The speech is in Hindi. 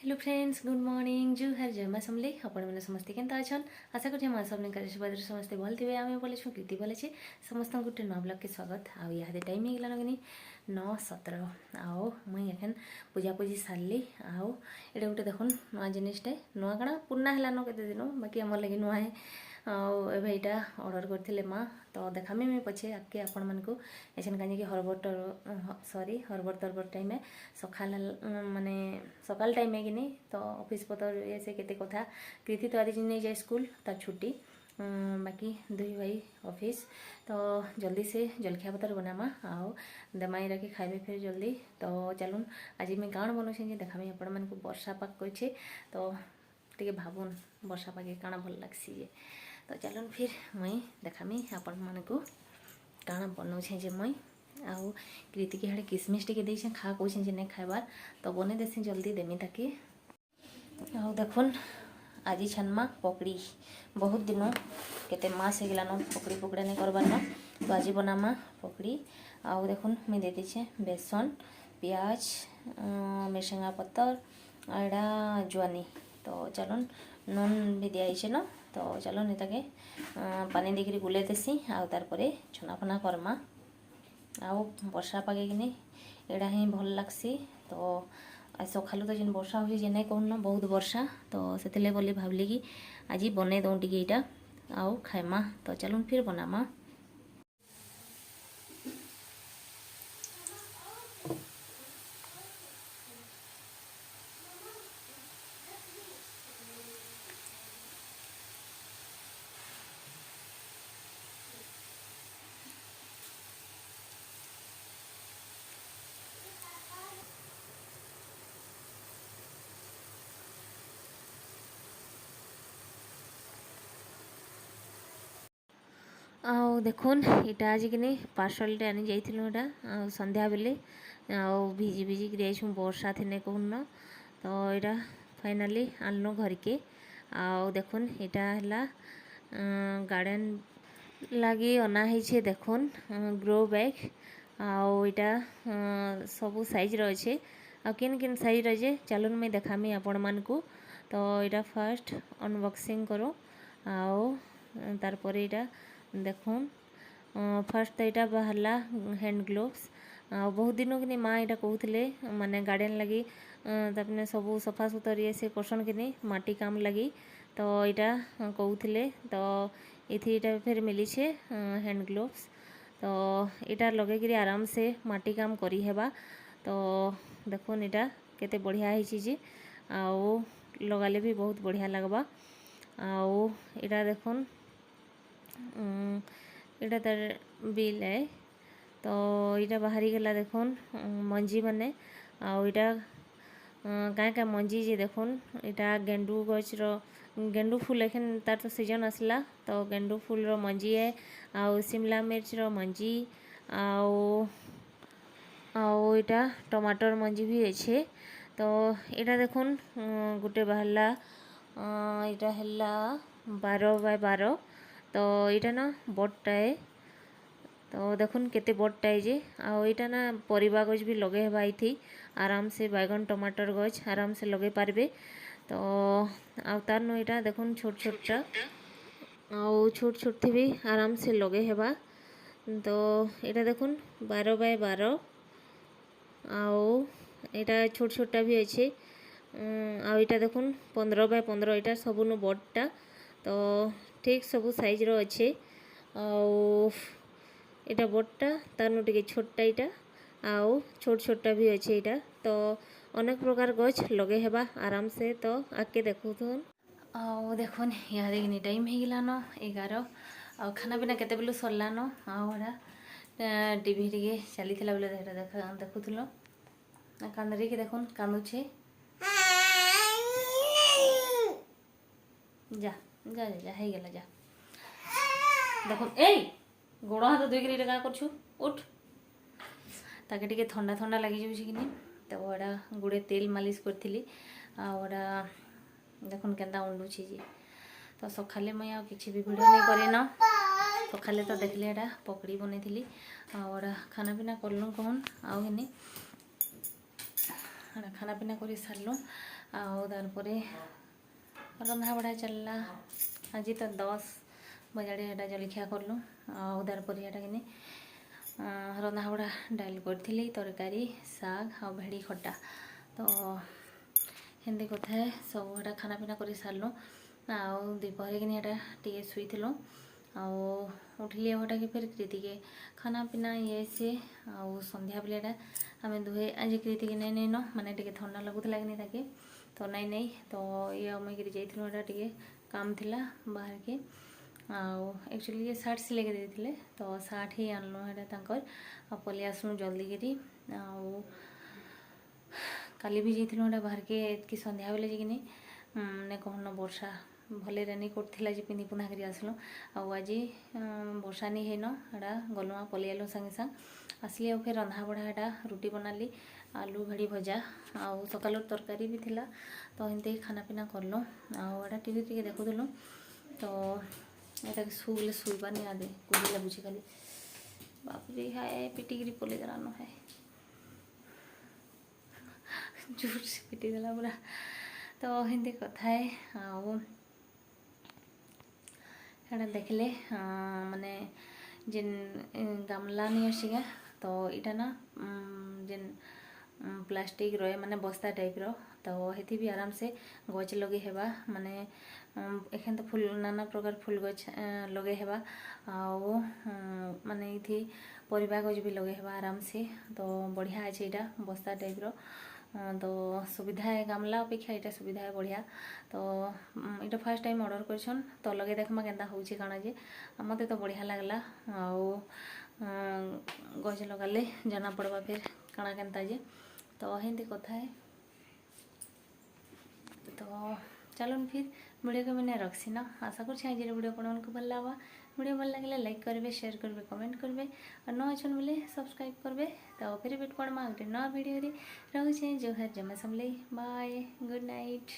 Hello friends, good morning. जू हर जय माँ समले आपण मैंने समस्ते केनता अच्छन। आशा करें माँ सबने आशीर्वाद समस्ते भल थे। आम बोले कृति बोले समस्त गोटे नुआ ब्लॉग के स्वागत। आदि टाइम हो गलान कि 9:17 आओ मुई एखन पूजापूजी सारली। आउ ये गोटे देखुन नुआ जिनटे नुआ कण पुराना है केते दिन बाकी आम लगे नुआ है। एबे यहाँ ऑर्डर करते माँ तो देखामी मुझे पछे आगे आपण मानक एछन कहीं हरबर तरबर टाइम सका माने सकाल टाइम है कि नहीं तो ऑफिस पतर ये से केते कथा कृति तो आज नहीं जाए स्कूल ता छुट्टी बाकी दुई भाई ऑफिस तो जल्दी से जलखिया पतर बनामा आओ दमाई रखी खाइबे फिर जल्दी। तो चलून आज मैं काण बनाऊे देखामी आपण मानक वर्षा पाग कर तो टे भावुन वर्षा पागे काण भल लगसी जे। तो चलून फिर मुई देखामी आपण मानक काण बनाऊे जे मुई आउ कृति के हाड़े किसमिश टे देछे खा कौन जे नहीं खाइबार तो बने देसी जल्दी देमी ताकि आउ देखुन आज छानमा पकड़ी बहुत दिन केते मास हो गलान पकड़ी पकड़ा नहीं करबार न तो आज बनामा पकड़ी। आउ देखुन मुझे दे दीछे बेसन प्याज मिर्शंगा पत्तर आड़ा जुआनी। तो चलन नून भी दिखाई न तो चलन ये पानी देकर गुले देसी आउ तार परे छना फना करमा। आउ वर्षा पागे कि नहीं एड़ा ही भल लगसी। तो सकालू तो जिन वर्षा हुई जे नहीं कहून बहुत वर्षा तो से बोली भावली कि आज बनै दऊँ टे यहाँ आउ खाइमा। तो चलून फिर बनामा। आउ देखुन इटा आज कि पार्सल आनी जाइए संध्या बेले आउ भिजी भिजी कर वर्षा थी नहीं कहून तो यहाँ फाइनाली आनलु घर के। आउ देखुन यहाँ है गार्डन लगी अना है देखुन ग्रो बैग आउ यहाँ सबू साइज रचे आ किन किन साइज रचे चलून मैं देखामी आपण मानकू। तो यहाँ फास्ट अनबॉक्सिंग करो आउ तार परे यहाँ देखुन फास्ट तो यहाँ बाहरला हैंड ग्लोव्स आ बहुत दिन कि माँ यहाँ कहते माने गार्डन लगी तपने सबू सफा सुतर ये से करसन कि माटी काम लगी तो यहाँ कहते तो ये फिर मिली हैंड ग्लोव्स तो यहाँ लगे आराम से माटी काम करी हेबा। तो देखुन यहाँ केते बढ़िया है आउ लगाले भी बहुत बढ़िया लगबा। आउ यहाँ देखुन यहाँ तार बिल है तो यहाँ बाहरी गला देखुन मंजी माने आउ यहाँ क्या क्या मंजी जे देखुन यहाँ गेंडू गछ गेंडू फूल एखन तार तो सीजन आसला तो गेंडू फूल रो मंजी है आउ शिमला मिर्च रो मंजी आउ आउ यहाँ टमाटर मंजी भी अच्छे। तो यहाँ देखुन गोटे बाहरला यहाँ है 12x12 तो यहाँ ना बड़टा है तो देखुन केते बड़टा है जे आउ यहाँ ना परिबा गछ भी लगे हेबा थी आराम से बैगन टमाटर गछ आराम से लगे पारबे। तो आउ तार नो यहाँ देखुन छोट छोटा आउ छोट छोट थी भी आराम से लगे हेबा। तो यहाँ देखुन 12x12 आउ यहाँ छोट छोटा भी अच्छे आउ यहाँ देखुन 15x15 यहाँ सबुन बड़टा तो ठीक सबू साइज रो अच्छे आउ यहाँ बड़टा तार टे छोटा यहाँ आउ छोट छोटा भी अच्छे यहाँ तो अनेक प्रकार गछ लगे हेबा आराम से। तो आके देखुन आउ देखुन यहाँ देखनी टाइम हो गलान 11 आ खाना पीना केते बेलू सरलान आउ टीवी टे चली बेले देखुल कांदरी के देखुन कांदुछे जा जा जा हो गला जा देखुन ए गोड़ हाथ धोई क्या कर उठ ताके टिके ठंडा ठंडा लगी जाऊँ कि तो यहाँ गुड़े तेल मालिश करी आड़ा देखुन केन्ता उंडुची जी। तो सकाले मुझे आ कि भी भिड नहीं करन सकाले तो देखले यहाँ पकड़ी बनई आड़ा खाना पीना करलु कहन आउ खाना पीना कर सारूँ तारपरे रंधा बढ़ा चलला। आज तो 10 बजे हेटा जलखिया कलु तारपरे हेटा कि रंधा बढ़ा डाल करी तरकारी साग आ भेड़ी खटा तो हिंदी कथा है सब हेटा खाना पीना कर सारूँ दोपहर कि टे शुई उठिली हेटा कि फिर कृति के खाना पीना ये सी संध्या बेलेटा आम दुहे आज कृति के नहीं न माने टे थंडा लगुला कि ताके तो नहीं तो ये मुझे जाइए टे काम थिला बाहर के एक्चुअली ये सार्ट सिलाई देते तो सार्ट ही आनलु है पलि आसलु जल्दी करी काली भी जाइए बाहर के कि संध्या बेले जी ने कहन वर्षा भले रेनी कोट थिला जे पिंधि पुंधा कर आसलु आज वर्षा नहीं है ना गलुआ पलि आलु संगे संग आसली फिर रंधा बढ़ा एटा रुटी बनाली आलू भेड़ी भजा आउ सकाल तरकारी भी थिला तो एमती खाना पीना करलु आटा टीवी टे देखुलु तो यहाँ शुले शुइबार नहीं आदे कुड़ी लगुच खाली बापरे हाय पिटिकी पलि देलानो है जोर से पिटी देला पूरा तो हिंदी कथा है आटा देखले माने जेन गामला नहीं आसिका तो इटा ना जेन प्लास्टिक रहे माने बस्ता टाइप रो तो हेथि भी आराम से गच लगे हेबा माने एखन तो फूल नाना प्रकार फूल गच लगे हेबा माने इथि परिबा गच भी लगे हेबा आराम से तो बढ़िया है एटा बस्ता टाइप रो तो सुविधा है गामला अपेक्षा यहाँ सुविधा है बढ़िया तो यहाँ फर्स्ट टाइम ऑर्डर करछन तो लगे देखमा केनता होउछि काना जे मते तो बढ़िया लागला गज लगाले जना पड़वा फिर काना केनता जे तो हिंदी कथा है तो चलो फिर वीडियो को मैंने रखसी ना आशा कर वीडियो आपको भल लगा वीडियो भल लगे लाइक करेंगे शेयर करेंगे कमेंट करेंगे और न अच्छन बोले सब्सक्राइब करेंगे तो फिर वेट पड़मा गोटे नया वीडियो रोचे जोहार जमा समले बाय गुड नाइट।